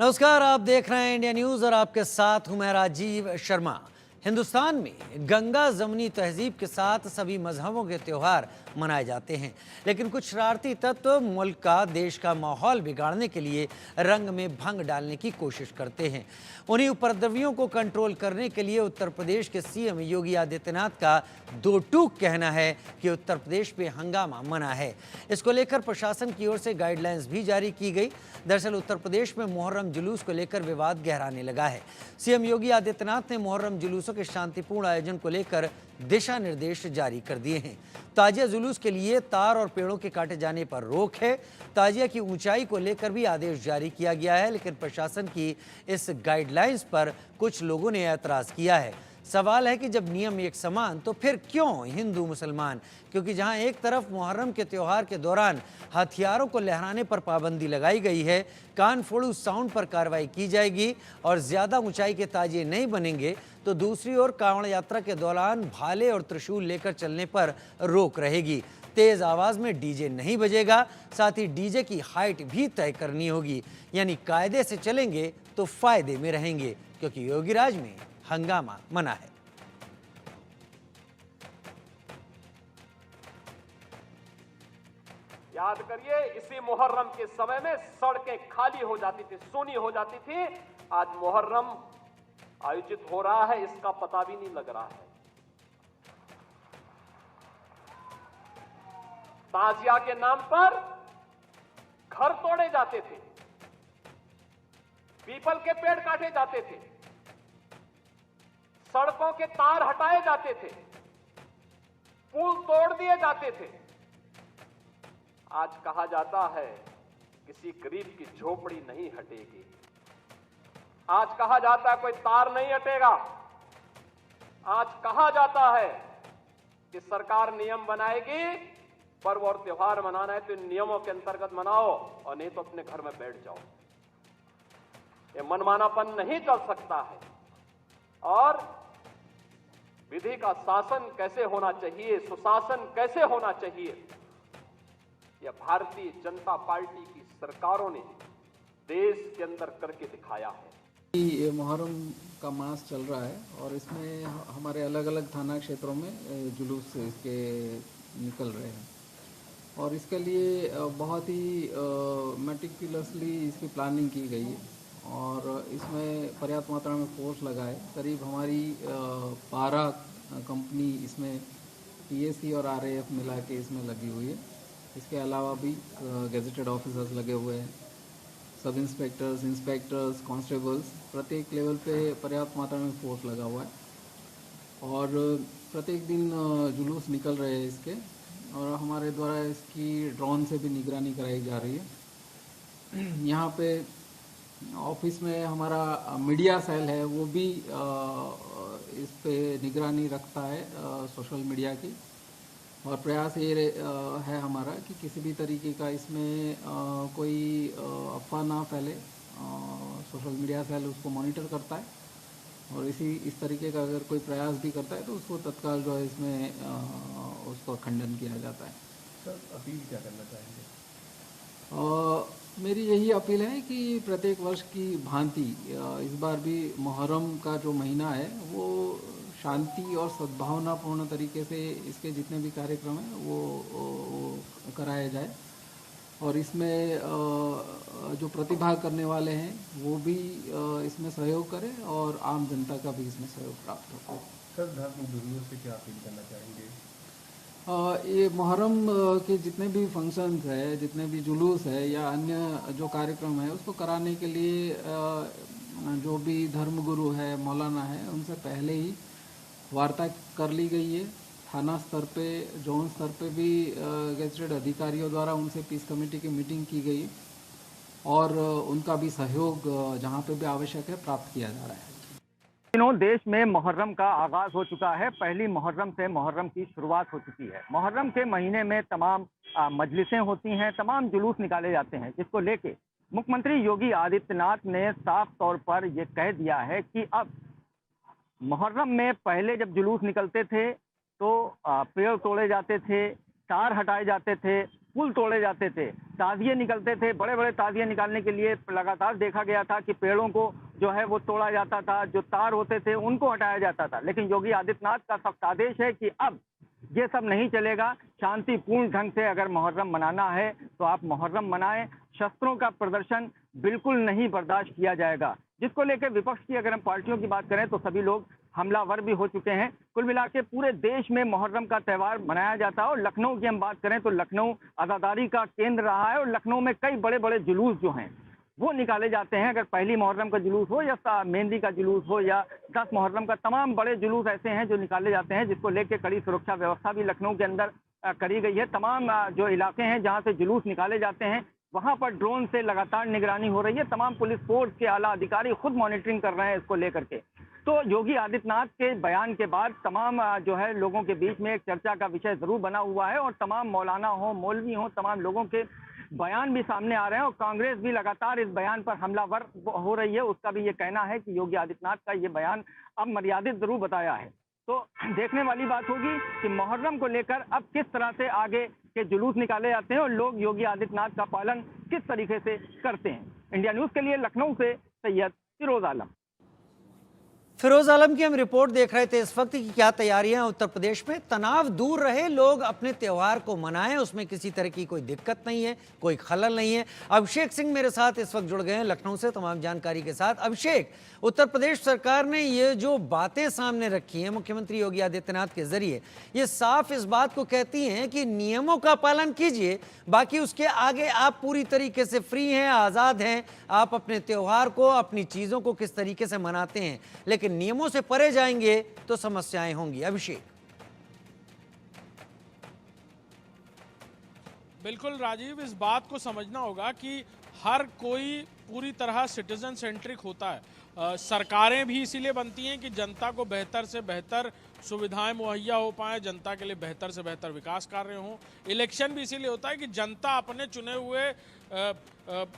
नमस्कार, आप देख रहे हैं इंडिया न्यूज और आपके साथ हूं मैं राजीव शर्मा। हिंदुस्तान में गंगा जमनी तहजीब के साथ सभी मजहबों के त्यौहार मनाए जाते हैं, लेकिन कुछ शरारती तत्व मुल्क का, देश का माहौल बिगाड़ने के लिए रंग में भंग डालने की कोशिश करते हैं। उन्हीं उपद्रवियों को कंट्रोल करने के लिए उत्तर प्रदेश के सीएम योगी आदित्यनाथ का दो टूक कहना है कि उत्तर प्रदेश में हंगामा मना है। इसको लेकर प्रशासन की ओर से गाइडलाइंस भी जारी की गई। दरअसल उत्तर प्रदेश में मुहर्रम जुलूस को लेकर विवाद गहराने लगा है। सीएम योगी आदित्यनाथ ने मुहर्रम जुलूसों के शांतिपूर्ण आयोजन को लेकर दिशा निर्देश जारी कर दिए हैं। ताजिया जुलूस के लिए तार और पेड़ों के काटे जाने पर रोक है। ताजिया की ऊंचाई को लेकर भी आदेश जारी किया गया है, लेकिन प्रशासन की इस गाइडलाइंस पर कुछ लोगों ने ऐतराज किया है। सवाल है कि जब नियम एक समान तो फिर क्यों हिंदू मुसलमान? क्योंकि जहां एक तरफ मुहर्रम के त्यौहार के दौरान हथियारों को लहराने पर पाबंदी लगाई गई है, कान फोड़ू साउंड पर कार्रवाई की जाएगी और ज्यादा ऊंचाई के ताजिए नहीं बनेंगे, तो दूसरी ओर कांवड़ यात्रा के दौरान भाले और त्रिशूल लेकर चलने पर रोक रहेगी। तेज आवाज में डीजे नहीं बजेगा, साथ ही डीजे की हाइट भी तय करनी होगी। यानी कायदे से चलेंगे तो फायदे में रहेंगे, क्योंकि योगी राज में हंगामा मना है। याद करिए, इसी मुहर्रम के समय में सड़कें खाली हो जाती थी, सूनी हो जाती थी। आज मुहर्रम आयोजित हो रहा है, इसका पता भी नहीं लग रहा है। ताजिया के नाम पर घर तोड़े जाते थे, पीपल के पेड़ काटे जाते थे, सड़कों के तार हटाए जाते थे, पुल तोड़ दिए जाते थे। आज कहा जाता है किसी गरीब की झोपड़ी नहीं हटेगी। आज कहा जाता है कोई तार नहीं हटेगा। आज कहा जाता है कि सरकार नियम बनाएगी, पर्व और त्योहार मनाना है तो इन नियमों के अंतर्गत मनाओ और नहीं तो अपने घर में बैठ जाओ। ये मनमानापन नहीं चल सकता है। और विधि का शासन कैसे होना चाहिए, सुशासन कैसे होना चाहिए, यह भारतीय जनता पार्टी की सरकारों ने देश के अंदर करके दिखाया है। ये मुहर्रम का मास चल रहा है और इसमें हमारे अलग अलग थाना क्षेत्रों में जुलूस इसके निकल रहे हैं और इसके लिए बहुत ही मेटिकुलसली इसकी प्लानिंग की गई है और इसमें पर्याप्त मात्रा में फोर्स लगा है। करीब हमारी 12 कंपनी इसमें पीएसी और आरएएफ मिला के इसमें लगी हुई है। इसके अलावा भी गेजेटेड ऑफिसर्स लगे हुए हैं, सब इंस्पेक्टर्स, इंस्पेक्टर्स, कांस्टेबल्स, प्रत्येक लेवल पे पर्याप्त मात्रा में फोर्स लगा हुआ है और प्रत्येक दिन जुलूस निकल रहे हैं इसके और हमारे द्वारा इसकी ड्रोन से भी निगरानी कराई जा रही है। यहाँ पे ऑफिस में हमारा मीडिया सेल है, वो भी इस पे निगरानी रखता है सोशल मीडिया की और प्रयास ये है हमारा कि किसी भी तरीके का इसमें कोई अफवाह ना फैले। सोशल मीडिया सेल उसको मॉनिटर करता है और इस तरीके का अगर कोई प्रयास भी करता है तो उसको तत्काल जो है इसमें उसको खंडन किया जाता है। सर, अपील क्या करना चाहेंगे? मेरी यही अपील है कि प्रत्येक वर्ष की भांति इस बार भी मुहर्रम का जो महीना है वो शांति और सद्भावनापूर्ण तरीके से इसके जितने भी कार्यक्रम हैं वो कराया जाए और इसमें जो प्रतिभाग करने वाले हैं वो भी इसमें सहयोग करें और आम जनता का भी इसमें सहयोग प्राप्त हो। सर, धार्मिक गुरुओं से क्या अपील करना चाहेंगे? ये मुहर्रम के जितने भी फंक्शंस है, जितने भी जुलूस है या अन्य जो कार्यक्रम है उसको कराने के लिए जो भी धर्मगुरु है, मौलाना है, उनसे पहले ही वार्ता कर ली गई है। थाना स्तर पे, जोन स्तर पे भी गेजेटेड अधिकारियों द्वारा उनसे पीस कमेटी की मीटिंग की गई और उनका भी सहयोग जहाँ पे भी आवश्यक है प्राप्त किया जा रहा है। दिनों देश में मुहर्रम का आगाज हो चुका है। पहली मुहर्रम से मुहर्रम की शुरुआत हो चुकी है। मुहर्रम के महीने में तमाम मजलिसें होती हैं, तमाम जुलूस निकाले जाते हैं, जिसको लेके मुख्यमंत्री योगी आदित्यनाथ ने साफ तौर पर यह कह दिया है कि अब मुहर्रम में पहले जब जुलूस निकलते थे तो पेड़ तोड़े जाते थे, तार हटाए जाते थे, पुल तोड़े जाते थे, ताजिए निकलते थे, बड़े बड़े ताजिए निकालने के लिए लगातार देखा गया था कि पेड़ों को जो है वो तोड़ा जाता था, जो तार होते थे उनको हटाया जाता था। लेकिन योगी आदित्यनाथ का सख्त आदेश है कि अब ये सब नहीं चलेगा। शांतिपूर्ण ढंग से अगर मुहर्रम मनाना है तो आप मुहर्रम मनाएं, शस्त्रों का प्रदर्शन बिल्कुल नहीं बर्दाश्त किया जाएगा। जिसको लेकर विपक्ष की अगर हम पार्टियों की बात करें तो सभी लोग हमलावर भी हो चुके हैं। कुल मिला के पूरे देश में मुहर्रम का त्यौहार मनाया जाता है और लखनऊ की हम बात करें तो लखनऊ आज़ादारी का केंद्र रहा है और लखनऊ में कई बड़े बड़े जुलूस जो हैं वो निकाले जाते हैं। अगर पहली मुहर्रम का जुलूस हो या मेहंदी का जुलूस हो या 10 मुहर्रम का, तमाम बड़े जुलूस ऐसे हैं जो निकाले जाते हैं, जिसको लेकर कड़ी सुरक्षा व्यवस्था भी लखनऊ के अंदर करी गई है। तमाम जो इलाके हैं जहां से जुलूस निकाले जाते हैं वहां पर ड्रोन से लगातार निगरानी हो रही है। तमाम पुलिस फोर्स के आला अधिकारी खुद मॉनिटरिंग कर रहे हैं इसको लेकर के। तो योगी आदित्यनाथ के बयान के बाद तमाम जो है लोगों के बीच में एक चर्चा का विषय जरूर बना हुआ है और तमाम मौलाना हो, मौलवी हो, तमाम लोगों के बयान भी सामने आ रहे हैं और कांग्रेस भी लगातार इस बयान पर हमलावर हो रही है। उसका भी ये कहना है कि योगी आदित्यनाथ का ये बयान अब मर्यादित जरूर बताया है। तो देखने वाली बात होगी कि मुहर्रम को लेकर अब किस तरह से आगे के जुलूस निकाले जाते हैं और लोग योगी आदित्यनाथ का पालन किस तरीके से करते हैं। इंडिया न्यूज के लिए लखनऊ से सैयद फिरोज आलम। फिरोज आलम की हम रिपोर्ट देख रहे थे इस वक्त की क्या तैयारियां हैं उत्तर प्रदेश में। तनाव दूर रहे, लोग अपने त्योहार को मनाएं, उसमें किसी तरह की कोई दिक्कत नहीं है, कोई खलल नहीं है। अभिषेक सिंह मेरे साथ इस वक्त जुड़ गए हैं लखनऊ से तमाम जानकारी के साथ। अभिषेक, उत्तर प्रदेश सरकार ने ये जो बातें सामने रखी हैं मुख्यमंत्री योगी आदित्यनाथ के जरिए, ये साफ इस बात को कहती हैं कि नियमों का पालन कीजिए, बाकी उसके आगे आप पूरी तरीके से फ्री हैं, आज़ाद हैं, आप अपने त्योहार को, अपनी चीज़ों को किस तरीके से मनाते हैं, लेकिन नियमों से परे जाएंगे तो समस्याएं होंगी। अभिषेक। बिल्कुल राजीव, इस बात को समझना होगा कि हर कोई पूरी तरह सिटीजन सेंट्रिक होता है। सरकारें भी इसीलिए बनती हैं कि जनता को बेहतर से बेहतर सुविधाएं मुहैया हो पाएं, जनता के लिए बेहतर से बेहतर विकास कार्य हों। इलेक्शन भी इसीलिए होता है कि जनता अपने चुने हुए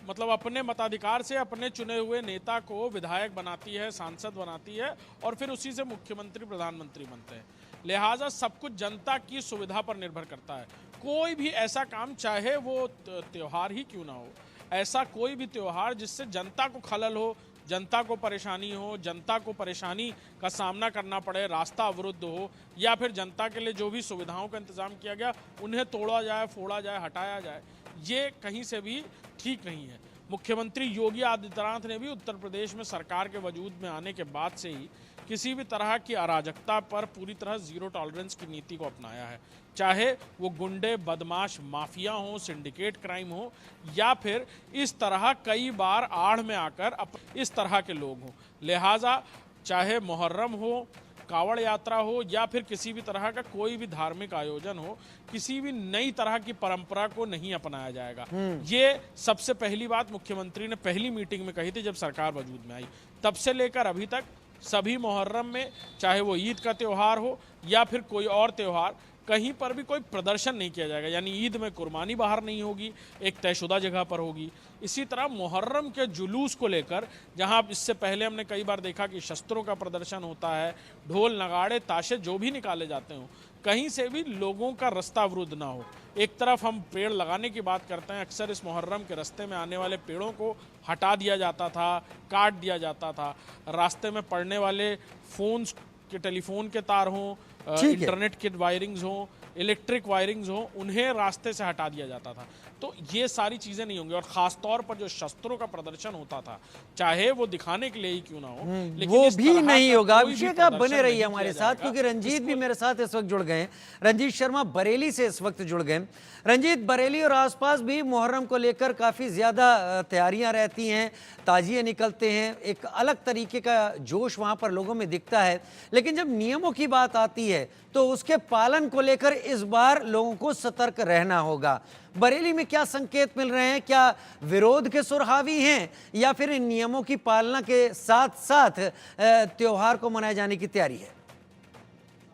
मतलब अपने मताधिकार से अपने चुने हुए नेता को विधायक बनाती है, सांसद बनाती है और फिर उसी से मुख्यमंत्री प्रधानमंत्री बनते हैं। लिहाजा सब कुछ जनता की सुविधा पर निर्भर करता है। कोई भी ऐसा काम, चाहे वो त्यौहार ही क्यों ना हो, ऐसा कोई भी त्यौहार जिससे जनता को खलल हो, जनता को परेशानी हो, जनता को परेशानी का सामना करना पड़े, रास्ता अवरुद्ध हो या फिर जनता के लिए जो भी सुविधाओं का इंतजाम किया गया उन्हें तोड़ा जाए, फोड़ा जाए, हटाया जाए, ये कहीं से भी ठीक नहीं है। मुख्यमंत्री योगी आदित्यनाथ ने भी उत्तर प्रदेश में सरकार के वजूद में आने के बाद से ही किसी भी तरह की अराजकता पर पूरी तरह जीरो टॉलरेंस की नीति को अपनाया है, चाहे वो गुंडे, बदमाश, माफिया हो, सिंडिकेट क्राइम हो या फिर इस तरह कई बार आड़ में आकर इस तरह के लोग हों। लिहाजा चाहे मुहर्रम हो, कावड़ यात्रा हो या फिर किसी भी तरह का कोई भी धार्मिक आयोजन हो, किसी भी नई तरह की परंपरा को नहीं अपनाया जाएगा। ये सबसे पहली बात मुख्यमंत्री ने पहली मीटिंग में कही थी जब सरकार वजूद में आई। तब से लेकर अभी तक सभी मुहर्रम में, चाहे वो ईद का त्यौहार हो या फिर कोई और त्यौहार, कहीं पर भी कोई प्रदर्शन नहीं किया जाएगा। यानी ईद में कुर्बानी बाहर नहीं होगी, एक तयशुदा जगह पर होगी। इसी तरह मुहर्रम के जुलूस को लेकर, जहां इससे पहले हमने कई बार देखा कि शस्त्रों का प्रदर्शन होता है, ढोल नगाड़े ताशे जो भी निकाले जाते हों, कहीं से भी लोगों का रास्ता अवरुद्ध ना हो। एक तरफ हम पेड़ लगाने की बात करते हैं, अक्सर इस मुहर्रम के रास्ते में आने वाले पेड़ों को हटा दिया जाता था, काट दिया जाता था। रास्ते में पड़ने वाले फोन्स के, टेलीफोन के तार हों, इंटरनेट के वायरिंग्स हों, इलेक्ट्रिक वायरिंग्स हों, उन्हें रास्ते से हटा दिया जाता था। तो ये सारी चीज़ें नहीं होंगी और ख़ास तौर पर जो शस्त्रों का प्रदर्शन होता था, चाहे वो दिखाने के लिए ही क्यों ना हो, लेकिन वो भी नहीं होगा। अभिषेक, आप बने रहिए हमारे साथ, क्योंकि रंजीत भी मेरे साथ इस वक्त जुड़ गए हैं। रंजीत शर्मा बरेली से इस वक्त जुड़ गए। रंजीत, बरेली और आसपास भी मुहर्रम को लेकर काफ़ी ज़्यादा तैयारियां रहती हैं, ताजिए निकलते हैं, एक अलग तरीके का जोश वहाँ पर लोगों में दिखता है। लेकिन जब नियमों की बात आती है तो उसके पालन को लेकर इस बार लोगों को सतर्क रहना होगा। बरेली में क्या संकेत मिल रहे हैं? क्या विरोध के सुर हावी हैं या फिर इन नियमों की पालना के साथ साथ त्योहार को मनाए जाने की तैयारी है?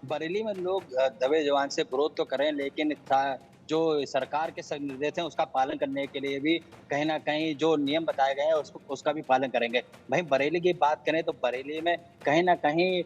बरेली में लोग दबे जवान से विरोध तो करें, लेकिन जो सरकार के निर्देश हैं उसका पालन करने के लिए भी कहीं ना कहीं जो नियम बताए गए हैं उसका भी पालन करेंगे। वहीं बरेली की बात करें तो बरेली में कहीं ना कहीं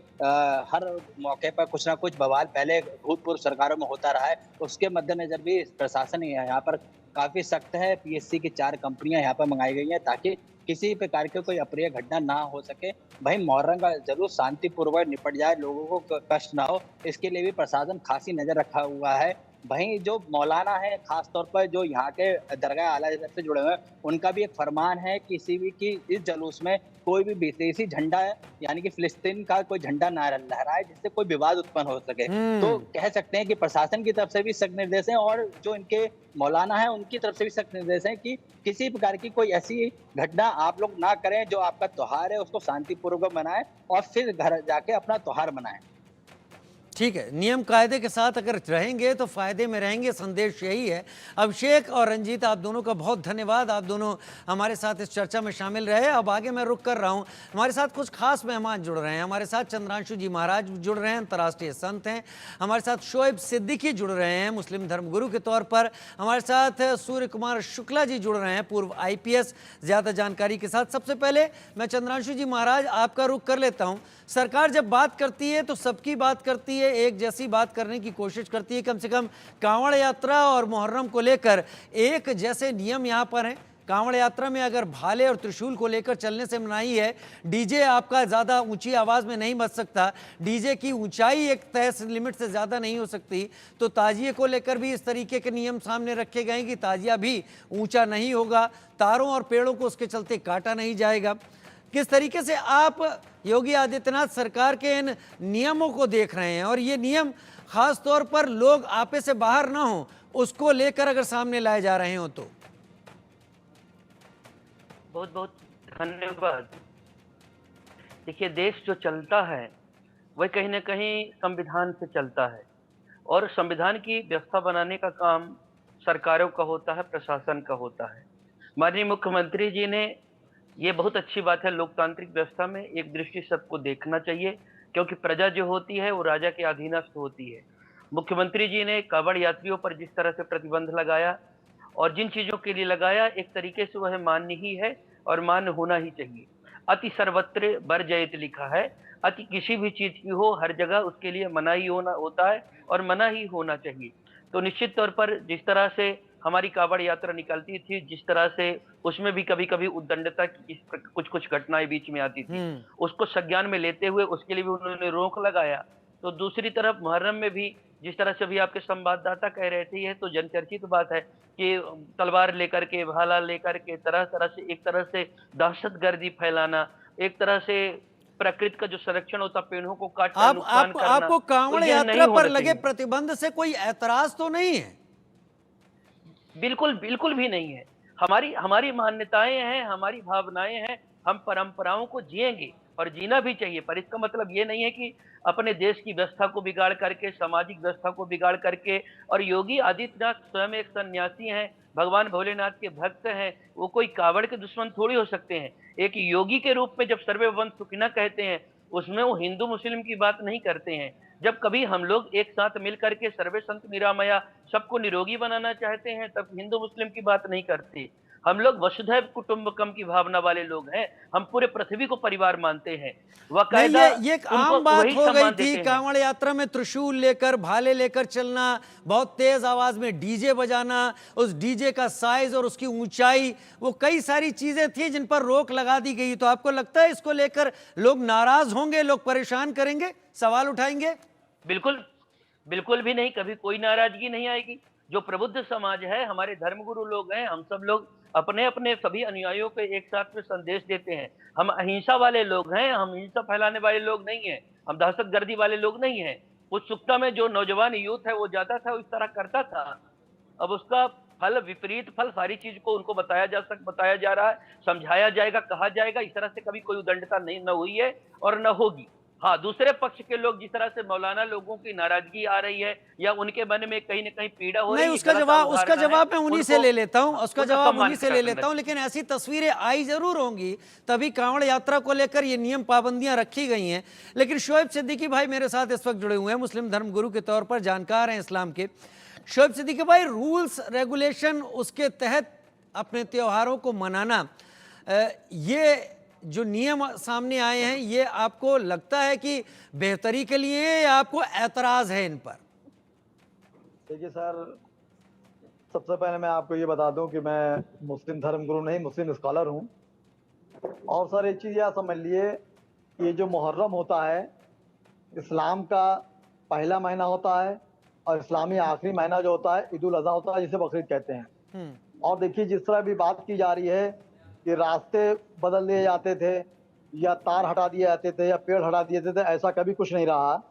हर मौके पर कुछ ना कुछ बवाल पहले भूतपूर्व सरकारों में होता रहा है, उसके मद्देनजर भी प्रशासन यहाँ पर काफी सख्त है। पीएससी की 4 कंपनियां यहाँ पर मंगाई गई हैं ताकि किसी प्रकार की कोई अप्रिय घटना ना हो सके। भाई मुहर्रम का जरूर शांतिपूर्वक निपट जाए, लोगों को कष्ट ना हो, इसके लिए भी प्रशासन खासी नजर रखा हुआ है। वहीं जो मौलाना है खास तौर पर जो यहाँ के दरगाह आला हज़रत से जुड़े हुए हैं, उनका भी एक फरमान है किसी भी की इस जुलूस में कोई भी विदेशी झंडा यानी कि फिलिस्तीन का कोई झंडा ना लहराए जिससे कोई विवाद उत्पन्न हो सके। तो कह सकते हैं कि प्रशासन की तरफ से भी सख्त निर्देश हैं और जो इनके मौलाना है उनकी तरफ से भी सख्त निर्देश हैं कि किसी प्रकार की कोई ऐसी घटना आप लोग ना करें। जो आपका त्योहार है उसको शांतिपूर्वक मनाएं और फिर घर जाके अपना त्योहार मनाएं। ठीक है, नियम कायदे के साथ अगर रहेंगे तो फायदे में रहेंगे, संदेश यही है। अभिषेक और रंजीत, आप दोनों का बहुत धन्यवाद, आप दोनों हमारे साथ इस चर्चा में शामिल रहे। अब आगे मैं रुक कर रहा हूं, हमारे साथ कुछ खास मेहमान जुड़ रहे हैं। हमारे साथ चंद्रांशु जी महाराज जुड़ रहे हैं, अंतर्राष्ट्रीय संत हैं। हमारे साथ शोएब सिद्दीकी जुड़ रहे हैं, मुस्लिम धर्मगुरु के तौर पर। हमारे साथ सूर्य कुमार शुक्ला जी जुड़ रहे हैं, पूर्व IPS। ज़्यादा जानकारी के साथ सबसे पहले मैं चंद्रांशु जी महाराज आपका रुख कर लेता हूं। सरकार जब बात करती है तो सबकी बात करती है, एक जैसी बात करने की कोशिश करती है। कम से कम कांवड़ यात्रा और मुहर्रम को लेकर एक जैसे नियम यहाँ पर हैं। कांवड़ यात्रा में अगर भाले और त्रिशूल को लेकर चलने से मनाही है, डीजे आपका ज़्यादा ऊंची आवाज़ में नहीं बज सकता, डीजे की ऊंचाई एक तय लिमिट से ज़्यादा नहीं हो सकती, तो ताजिए को लेकर भी इस तरीके के नियम सामने रखे गए कि ताजिया भी ऊंचा नहीं होगा, तारों और पेड़ों को उसके चलते काटा नहीं जाएगा। किस तरीके से आप योगी आदित्यनाथ सरकार के इन नियमों को देख रहे हैं, और ये नियम खास तौर पर लोग आपे से बाहर ना हो उसको लेकर अगर सामने लाए जा रहे हो तो? बहुत बहुत धन्यवाद। देखिए, देश जो चलता है वह कहीं ना कहीं संविधान से चलता है, और संविधान की व्यवस्था बनाने का काम सरकारों का होता है, प्रशासन का होता है। माननीय मुख्यमंत्री जी ने, ये बहुत अच्छी बात है, लोकतांत्रिक व्यवस्था में एक दृष्टि सबको देखना चाहिए, क्योंकि प्रजा जो होती है वो राजा के अधीनस्थ होती है। मुख्यमंत्री जी ने कांवड़ यात्रियों पर जिस तरह से प्रतिबंध लगाया और जिन चीजों के लिए लगाया, एक तरीके से वह मान्य ही है और मान्य होना ही चाहिए। अति सर्वत्र वर्जयित लिखा है, अति किसी भी चीज की हो हर जगह उसके लिए मना ही होता है और मना ही होना चाहिए। तो निश्चित तौर पर जिस तरह से हमारी कांवड़ यात्रा निकलती थी, जिस तरह से उसमें भी कभी कभी उद्दंडता की कुछ घटनाएं बीच में आती थी, उसको संज्ञान में लेते हुए उसके लिए भी उन्होंने रोक लगाया। तो दूसरी तरफ मुहर्रम में भी जिस तरह से भी आपके संवाददाता कह रहे थे, यह तो जनचर्चित बात है कि तलवार लेकर के, भाला लेकर के तरह तरह से एक तरह से दहशतगर्दी फैलाना, एक तरह से प्रकृति का जो संरक्षण होता, पेड़ों को काटना, नुकसान करना। आपको कांवड़ यात्रा पर लगे प्रतिबंध से कोई ऐतराज तो नहीं है? बिल्कुल बिल्कुल भी नहीं है। हमारी मान्यताएं हैं, हमारी भावनाएं हैं, हम परंपराओं को जिएंगे और जीना भी चाहिए। पर इसका मतलब ये नहीं है कि अपने देश की व्यवस्था को बिगाड़ करके, सामाजिक व्यवस्था को बिगाड़ करके। और योगी आदित्यनाथ स्वयं एक सन्यासी हैं, भगवान भोलेनाथ के भक्त हैं, वो कोई कांवड़ के दुश्मन थोड़ी हो सकते हैं। एक योगी के रूप में जब सर्वे भवन्तु सुखिनः कहते हैं, उसमें वो हिंदू मुस्लिम की बात नहीं करते हैं। जब कभी हम लोग एक साथ मिलकर के सर्वे संतु निरामया सबको निरोगी बनाना चाहते हैं, तब हिंदू मुस्लिम की बात नहीं करते। हम लोग वसुधैव कुटुंबकम की भावना वाले लोग हैं, हम पूरे पृथ्वी को परिवार मानते हैं। ये एक आम बात हो गई थी कांवड़ यात्रा में त्रिशूल लेकर, भाले लेकर चलना, बहुत तेज आवाज में डीजे बजाना, उस डीजे का साइज और उसकी ऊंचाई, वो कई सारी चीजें थी जिन पर रोक लगा दी गई। तो आपको लगता है इसको लेकर लोग नाराज होंगे, लोग परेशान करेंगे, सवाल उठाएंगे? बिल्कुल बिल्कुल भी नहीं, कभी कोई नाराजगी नहीं आएगी। जो प्रबुद्ध समाज है, हमारे धर्मगुरु लोग हैं, हम सब लोग अपने अपने सभी अनुयायियों को एक साथ में संदेश देते हैं। हम अहिंसा वाले लोग हैं, हम हिंसा फैलाने वाले लोग नहीं हैं, हम दहशतगर्दी वाले लोग नहीं हैं। उत्सुकता में जो नौजवान यूथ है वो जाता था, उस तरह करता था। अब उसका फल, विपरीत फल, सारी चीज को उनको बताया जा रहा है, समझाया जाएगा, कहा जाएगा। इस तरह से कभी कोई उद्दंडता नहीं न हुई है और न होगी। हाँ, दूसरे पक्ष के लोग जिस तरह से मौलाना लोगों की नाराजगी आ रही है या उनके मन में कहीं न कहीं पीड़ा हो रही है, उसका जवाब मैं उन्हीं से ले लेता हूं, लेकिन ऐसी तस्वीरें आई जरूर होंगी, तभी कांवड़ यात्रा को लेकर ये नियम पाबंदियां रखी गई हैं। लेकिन शोएब सिद्दीकी भाई मेरे साथ इस वक्त जुड़े हुए हैं, मुस्लिम धर्मगुरु के तौर पर जानकार हैं इस्लाम के। शोएब सिद्दीकी भाई, रूल्स रेगुलेशन उसके तहत अपने त्योहारों को मनाना, ये जो नियम सामने आए हैं, ये आपको लगता है कि बेहतरी के लिए है या आपको ऐतराज है इन पर? देखिए सर, सबसे पहले मैं आपको ये बता दूं कि मैं मुस्लिम धर्मगुरु नहीं, मुस्लिम स्कॉलर हूं। और सर एक चीज़ यह समझ लिए कि ये जो मुहर्रम होता है, इस्लाम का पहला महीना होता है और इस्लामी आखिरी महीना जो होता है ईद उल अज़हा होता है, जिसे बकरीद कहते हैं। और देखिए जिस तरह भी बात की जा रही है कि रास्ते बदल दिए जाते थे या तार हटा दिए जाते थे या पेड़ हटा दिए थे, ऐसा कभी कुछ नहीं रहा।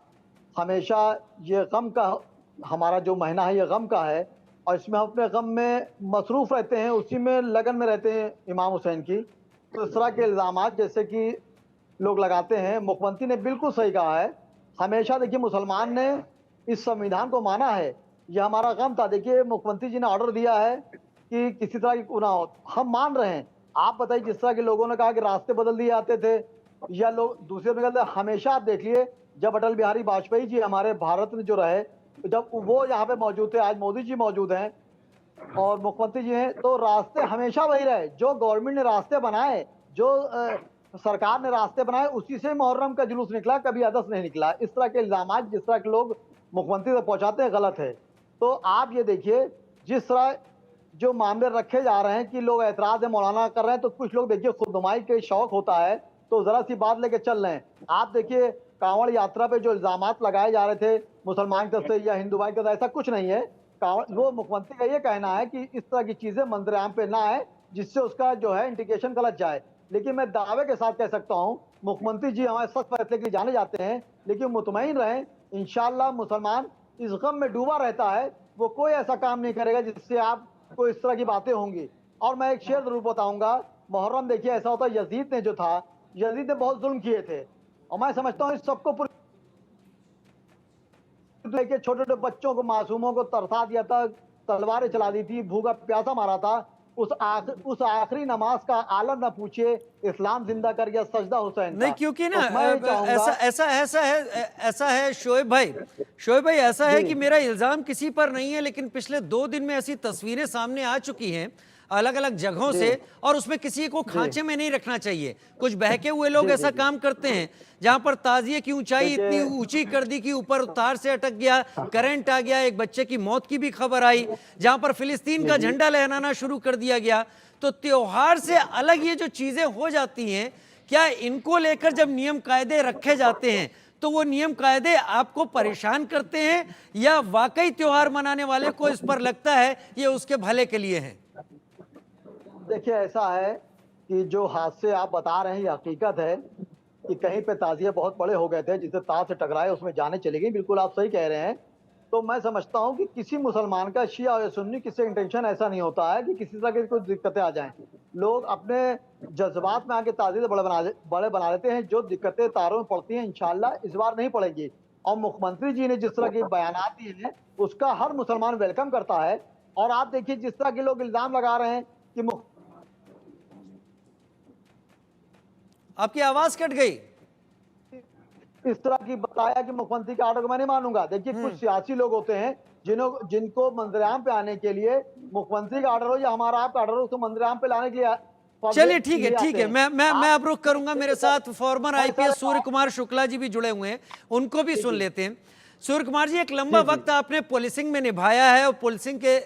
हमेशा ये गम का, हमारा जो महीना है ये गम का है और इसमें हम अपने गम में मसरूफ़ रहते हैं, उसी में लगन में रहते हैं इमाम हुसैन की। तो इस तरह के इल्ज़ामात जैसे कि लोग लगाते हैं, मुख्यमंत्री ने बिल्कुल सही कहा है। हमेशा देखिए मुसलमान ने इस संविधान को माना है, यह हमारा गम था। देखिए मुख्यमंत्री जी ने ऑर्डर दिया है कि किसी तरह की गुनाह हो, हम मान रहे हैं। आप बताइए, जिस तरह के लोगों ने कहा कि रास्ते बदल दिए जाते थे या लोग दूसरे निकलते, हमेशा आप देख लिए जब अटल बिहारी वाजपेयी जी हमारे भारत में जो रहे, जब वो यहाँ पे मौजूद थे, आज मोदी जी मौजूद हैं और मुख्यमंत्री जी हैं, तो रास्ते हमेशा वही रहे। जो गवर्नमेंट ने रास्ते बनाए, जो सरकार ने रास्ते बनाए, उसी से मुहर्रम का जुलूस निकला, कभी अदस नहीं निकला। इस तरह के इल्जाम जिस तरह के लोग मुख्यमंत्री तक पहुंचाते हैं, गलत है। तो आप ये देखिए जिस तरह जो मामले रखे जा रहे हैं कि लोग ऐतराज है मौलाना कर रहे हैं, तो कुछ लोग देखिए खुदनुमाई के शौक होता है तो जरा सी बात लेके चल रहे हैं। आप देखिए कांवड़ यात्रा पे जो इल्जामात लगाए जा रहे थे मुसलमान की तरफ से या हिंदू भाई की तरफ, ऐसा कुछ नहीं है। वो मुख्यमंत्री का ये कहना है कि इस तरह की चीजें मंदिर आम पे ना आए, जिससे उसका जो है इंडिकेशन गलत जाए। लेकिन मैं दावे के साथ कह सकता हूँ मुख्यमंत्री जी हमारे सख्त फैसले के लिए जाने जाते हैं, लेकिन मुतमईन रहें, इंशाअल्लाह मुसलमान इस गम में डूबा रहता है, वो कोई ऐसा काम नहीं करेगा जिससे आप को इस तरह की बातें होंगी। और मैं एक शेर जरूर बताऊंगा, मुहर्रम देखिए ऐसा होता है, यजीद ने जो था, यजीद ने बहुत जुल्म किए थे और मैं समझता हूँ इस सबको छोटे छोटे बच्चों को, मासूमों को तरसा दिया था, तलवारें चला दी थी, भूखा प्यासा मारा था। उस आखिरी नमाज का आलम ना पूछिए, इस्लाम जिंदा कर गया सजदा हुसैन नहीं, क्योंकि ना तो ऐसा है शोएब भाई, ऐसा है कि मेरा इल्जाम किसी पर नहीं है, लेकिन पिछले 2 दिन में ऐसी तस्वीरें सामने आ चुकी हैं अलग अलग जगहों से, और उसमें किसी को खांचे में नहीं रखना चाहिए। कुछ बहके हुए लोग ऐसा काम करते हैं जहां पर ताजिए की ऊंचाई इतनी ऊंची कर दी कि ऊपर तार से अटक गया, करंट आ गया, एक बच्चे की मौत की भी खबर आई, जहां पर फिलिस्तीन का झंडा लहराना शुरू कर दिया गया। तो त्योहार से अलग ये जो चीजें हो जाती हैं, क्या इनको लेकर जब नियम कायदे रखे जाते हैं तो वो नियम कायदे आपको परेशान करते हैं या वाकई त्योहार मनाने वाले को इस पर लगता है ये उसके भले के लिए है? देखिए ऐसा है कि जो हादसे आप बता रहे हैं ये हकीकत है कि कहीं पे ताजिए बहुत बड़े हो गए थे, जिससे तार से टकराए उसमें जाने चली गई, बिल्कुल आप सही कह रहे हैं। तो मैं समझता हूं कि किसी मुसलमान का, शिया और सुन्नी, किसी इंटेंशन ऐसा नहीं होता है कि किसी तरह की कोई दिक्कतें आ जाएं। लोग अपने जज्बात में आके ताजिए बड़े बना लेते हैं। जो दिक्कतें तारों में पड़ती हैं इंशाल्लाह इस बार नहीं पड़ेगी। और मुख्यमंत्री जी ने जिस तरह के बयानात दिए हैं उसका हर मुसलमान वेलकम करता है। और आप देखिए जिस तरह के लोग इल्जाम लगा रहे हैं कि आपकी आवाज कट गई। इस तरह की बताया कि मुख्यमंत्री के ऑर्डर को मैं नहीं मानूंगा। देखिए कुछ सियासी लोग होते हैं जिनको मंदिराम पे आने के लिए मुख्यमंत्री का ऑर्डर हो या हमारा आपका ऑर्डर हो, उसको मंदिराम पे लाने के लिए। चलिए ठीक है, मैं अब रुक करूंगा। मेरे साथ फॉर्मर आईपीएस सूर्य कुमार शुक्ला जी भी जुड़े हुए हैं, उनको भी सुन लेते हैं। सूर्य कुमार जी, एक लंबा वक्त आपने पुलिसिंग में निभाया है और पुलिसिंग के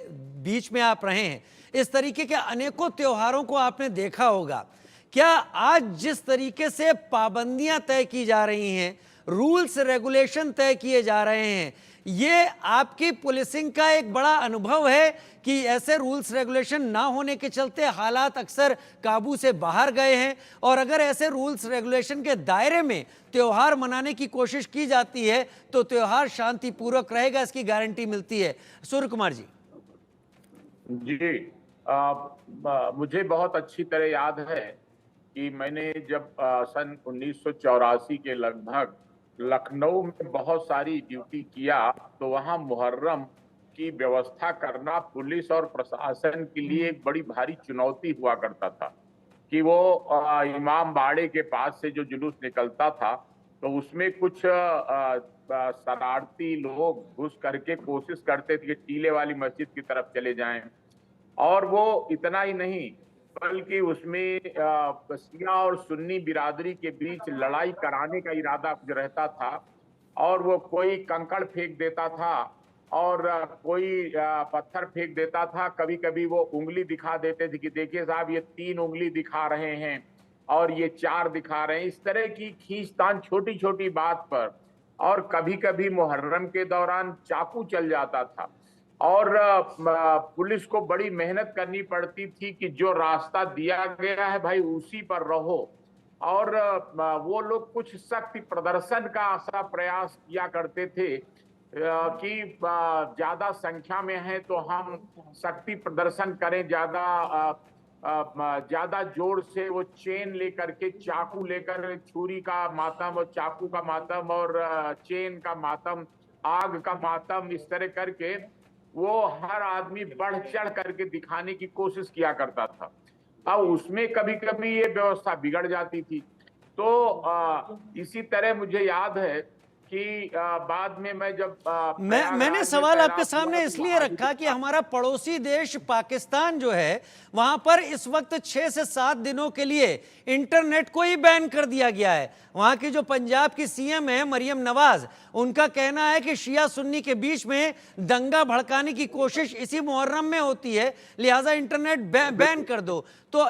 बीच में आप रहे हैं, इस तरीके के अनेकों त्योहारों को आपने देखा होगा। क्या आज जिस तरीके से पाबंदियां तय की जा रही हैं, रूल्स रेगुलेशन तय किए जा रहे हैं, ये आपकी पुलिसिंग का एक बड़ा अनुभव है कि ऐसे रूल्स रेगुलेशन ना होने के चलते हालात अक्सर काबू से बाहर गए हैं, और अगर ऐसे रूल्स रेगुलेशन के दायरे में त्योहार मनाने की कोशिश की जाती है तो त्योहार शांतिपूर्वक रहेगा, इसकी गारंटी मिलती है। सूर्य कुमार जी। जी, मुझे बहुत अच्छी तरह याद है कि मैंने जब सन 1984 के लगभग लखनऊ में बहुत सारी ड्यूटी किया तो वहां मुहर्रम की व्यवस्था करना पुलिस और प्रशासन के लिए एक बड़ी भारी चुनौती हुआ करता था कि वो इमाम बाड़े के पास से जो जुलूस निकलता था तो उसमें कुछ शरारती लोग घुस करके कोशिश करते थे कि टीले वाली मस्जिद की तरफ चले जाएं, और वो इतना ही नहीं बल्कि उसमें शिया और सुन्नी बिरादरी के बीच लड़ाई कराने का इरादा रहता था, और वो कोई कंकड़ फेंक देता था और कोई पत्थर फेंक देता था। कभी कभी वो उंगली दिखा देते थे कि देखिए साहब ये 3 उंगली दिखा रहे हैं और ये 4 दिखा रहे हैं। इस तरह की खींचतान छोटी छोटी बात पर, और कभी कभी मुहर्रम के दौरान चाकू चल जाता था, और पुलिस को बड़ी मेहनत करनी पड़ती थी कि जो रास्ता दिया गया है भाई उसी पर रहो, और वो लोग कुछ सख्त प्रदर्शन का ऐसा प्रयास किया करते थे कि ज्यादा संख्या में है तो हम सख्ती प्रदर्शन करें, ज्यादा जोर से वो चेन लेकर के, चाकू लेकर, छुरी का मातम और चाकू का मातम और चेन का मातम, आग का मातम, इस तरह करके वो हर आदमी बढ़ चढ़ करके दिखाने की कोशिश किया करता था। अब उसमें कभी कभी ये व्यवस्था बिगड़ जाती थी। तो इसी तरह मुझे याद है कि बाद में मैं जब मैंने सवाल आपके सामने इसलिए रखा कि हमारा पड़ोसी देश पाकिस्तान जो है वहां पर इस वक्त 6 से 7 दिनों के लिए इंटरनेट को ही बैन कर दिया गया है। वहां की जो पंजाब की सीएम है मरियम नवाज, उनका कहना है कि शिया सुन्नी के बीच में दंगा भड़काने की कोशिश इसी मुहर्रम में होती है, लिहाजा इंटरनेट बैन कर दो। तो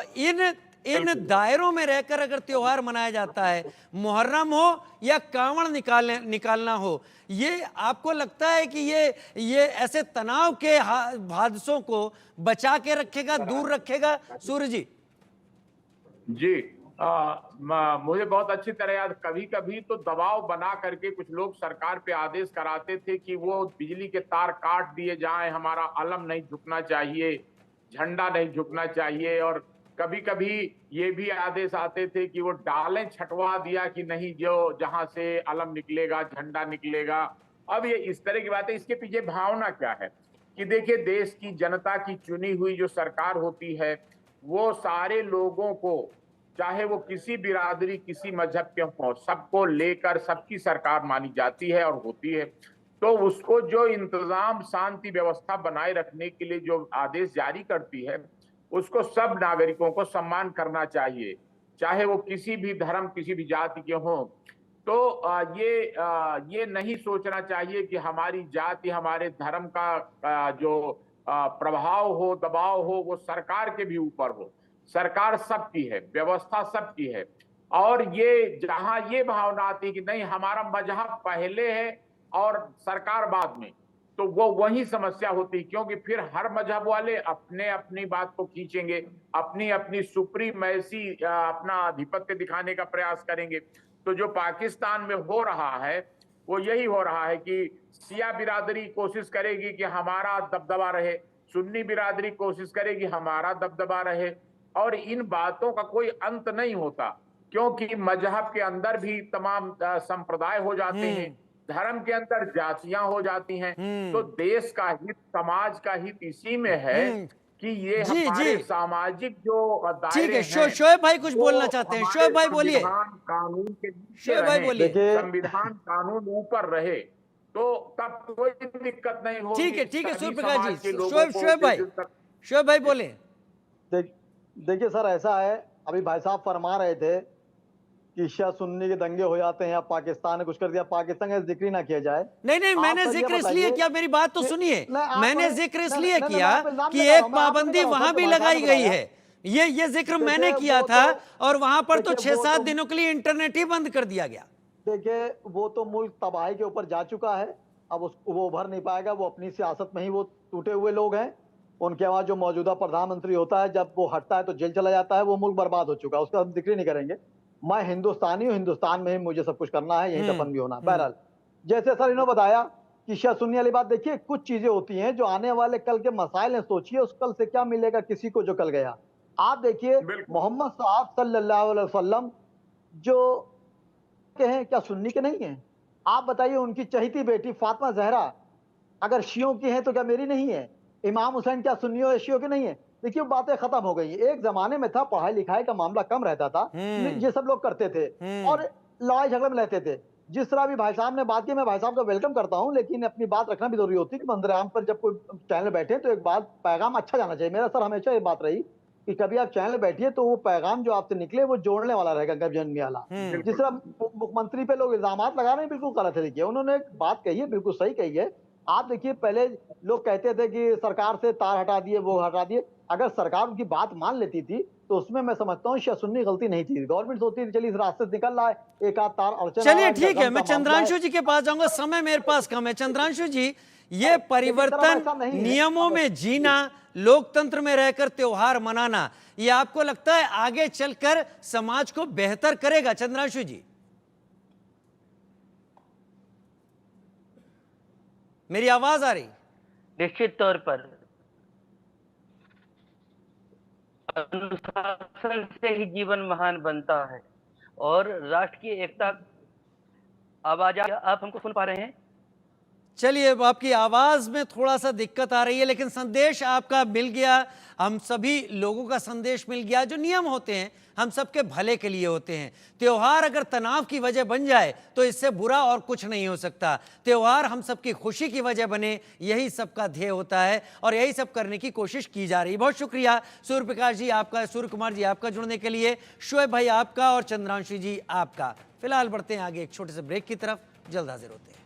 इन दायरों में रहकर अगर त्योहार मनाया जाता है, मुहर्रम हो या कांवड़ निकालना हो, ये आपको लगता है कि ये ऐसे तनाव के हादसों को बचा के रखेगा, दूर रखेगा? सूर्य जी जी, मुझे बहुत अच्छी तरह याद, कभी कभी तो दबाव बना करके कुछ लोग सरकार पे आदेश कराते थे कि वो बिजली के तार काट दिए जाएं, हमारा अलम नहीं झुकना चाहिए, झंडा नहीं झुकना चाहिए, और कभी कभी ये भी आदेश आते थे कि वो डालें छटवा दिया कि नहीं, जो जहां से अलम निकलेगा झंडा निकलेगा। अब ये इस तरह की बातें, इसके पीछे भावना क्या है कि देखिए देश की जनता की चुनी हुई जो सरकार होती है वो सारे लोगों को, चाहे वो किसी बिरादरी किसी मजहब के हों, सबको लेकर सबकी सरकार मानी जाती है और होती है। तो उसको जो इंतजाम शांति व्यवस्था बनाए रखने के लिए जो आदेश जारी करती है उसको सब नागरिकों को सम्मान करना चाहिए, चाहे वो किसी भी धर्म किसी भी जाति के हों। तो ये नहीं सोचना चाहिए कि हमारी जाति हमारे धर्म का जो प्रभाव हो, दबाव हो, वो सरकार के भी ऊपर हो। सरकार सबकी है, व्यवस्था सबकी है, और ये जहां ये भावना आती है कि नहीं हमारा मजहब पहले है और सरकार बाद में, तो वो वही समस्या होती, क्योंकि फिर हर मजहब वाले अपने अपनी बात को खींचेंगे, अपनी अपनी सुप्रीमैसी अपना आधिपत्य दिखाने का प्रयास करेंगे। तो जो पाकिस्तान में हो रहा है वो यही हो रहा है कि शिया बिरादरी कोशिश करेगी कि हमारा दबदबा रहे, सुन्नी बिरादरी कोशिश करेगी हमारा दबदबा रहे, और इन बातों का कोई अंत नहीं होता, क्योंकि मजहब के अंदर भी तमाम संप्रदाय हो जाते हैं, धर्म के अंदर जातियां हो जाती हैं। तो देश का हित, समाज का हित इसी में है कि ये हमारे सामाजिक जो ठीक है। शोएब भाई कुछ बोलना चाहते हैं, शोएब भाई बोलिए। कानून के शोएब भाई बोलिए। संविधान कानून ऊपर रहे तो तब कोई दिक्कत नहीं होगी। ठीक है सूर्य प्रकाश जी। शोएब भाई बोले। देखिए सर, ऐसा है, अभी भाई साहब फरमा रहे थे कि शिया सुन्नी के दंगे हो जाते हैं या पाकिस्तान ने कुछ कर दिया, पाकिस्तान का जिक्र ना किया जाए। नहीं, मैंने जिक्र इसलिए किया, मेरी बात तो सुनिए, मैंने जिक्र इसलिए किया कि एक पाबंदी वहां भी लगाई गई है, ये जिक्र मैंने किया था, और वहां पर तो 6-7 दिनों के लिए इंटरनेट ही बंद कर दिया गया। देखिए वो तो मुल्क तबाही के ऊपर जा चुका है, अब वो उभर नहीं पाएगा, वो अपनी सियासत में ही वो टूटे हुए लोग हैं। उनके वहां जो मौजूदा प्रधानमंत्री होता है, जब वो हटता है तो जेल चला जाता है, वो मुल्क बर्बाद हो चुका है, उसका हम जिक्र नहीं करेंगे। मैं हिंदुस्तानी हूँ, हिंदुस्तान में ही मुझे सब कुछ करना है, यहीं दफन भी होना। बहरहाल जैसे सर इन्होंने बताया कि शिया सुन्नी वाली बात, देखिए कुछ चीजें होती हैं जो आने वाले कल के मसाइल हैं, सोचिए उस कल से क्या मिलेगा किसी को जो कल गया। आप देखिए मोहम्मद साहब सल्लल्लाहु अलैहि वसल्लम जो के हैं, क्या सुन्नी के नहीं हैं? आप बताइए, उनकी चहेती बेटी फातिमा जहरा अगर शियों की है तो क्या मेरी नहीं है? इमाम हुसैन क्या सुन्नियों या शियों के नहीं है? देखिए बातें खत्म हो गई। एक जमाने में था, पढ़ाई लिखाई का मामला कम रहता था, ये सब लोग करते थे, और लड़ाई झगड़े में रहते थे। जिस तरह भी भाई साहब ने बात की, मैं भाई साहब का वेलकम करता हूं, लेकिन अपनी बात रखना भी जरूरी होती है कि मंदिराम पर जब कोई चैनल बैठे तो एक बात पैगाम अच्छा जाना चाहिए। मेरा सर हमेशा ये बात रही कि कभी आप चैनल बैठिए तो वो पैगाम जो आपसे निकले वो जोड़ने वाला रहेगा, गंगा जन्मी वाला। जिस तरह मुख्यमंत्री पे लोग इल्जाम लगा रहे हैं, बिल्कुल गलत है। देखिए उन्होंने एक बात कही है, बिल्कुल सही कही है। आप देखिए पहले लोग कहते थे कि सरकार से तार हटा दिए, वो हटा दिए। अगर सरकार उनकी बात मान लेती थी तो उसमें मैं समझता हूँ शायद सुन्नी गलती नहीं थी। गवर्नमेंट सोचती थी चलिए इस रास्ते से निकल रहा है, एक आध तार अड़चन। चलिए ठीक है, मैं चंद्रांशु जी के पास जाऊंगा, समय मेरे पास कम है। चंद्रांशु जी, ये परिवर्तन, नियमों में जीना, लोकतंत्र में रहकर त्योहार मनाना, ये आपको लगता है आगे चलकर समाज को बेहतर करेगा? चंद्रांशु जी, मेरी आवाज आ रही? निश्चित तौर पर अनुशासन से ही जीवन महान बनता है और राष्ट्र की एकता। आवाज आप हमको सुन पा रहे हैं? चलिए, अब आपकी आवाज में थोड़ा सा दिक्कत आ रही है, लेकिन संदेश आपका मिल गया। हम सभी लोगों का संदेश मिल गया। जो नियम होते हैं हम सबके भले के लिए होते हैं। त्योहार अगर तनाव की वजह बन जाए तो इससे बुरा और कुछ नहीं हो सकता। त्योहार हम सबकी खुशी की वजह बने, यही सबका ध्येय होता है और यही सब करने की कोशिश की जा रही है। बहुत शुक्रिया सूर्य प्रकाश जी आपका, सूर्य कुमार जी आपका जुड़ने के लिए, शोएब भाई आपका और चंद्रांशु जी आपका। फिलहाल बढ़ते हैं आगे एक छोटे से ब्रेक की तरफ, जल्द हाजिर होते हैं।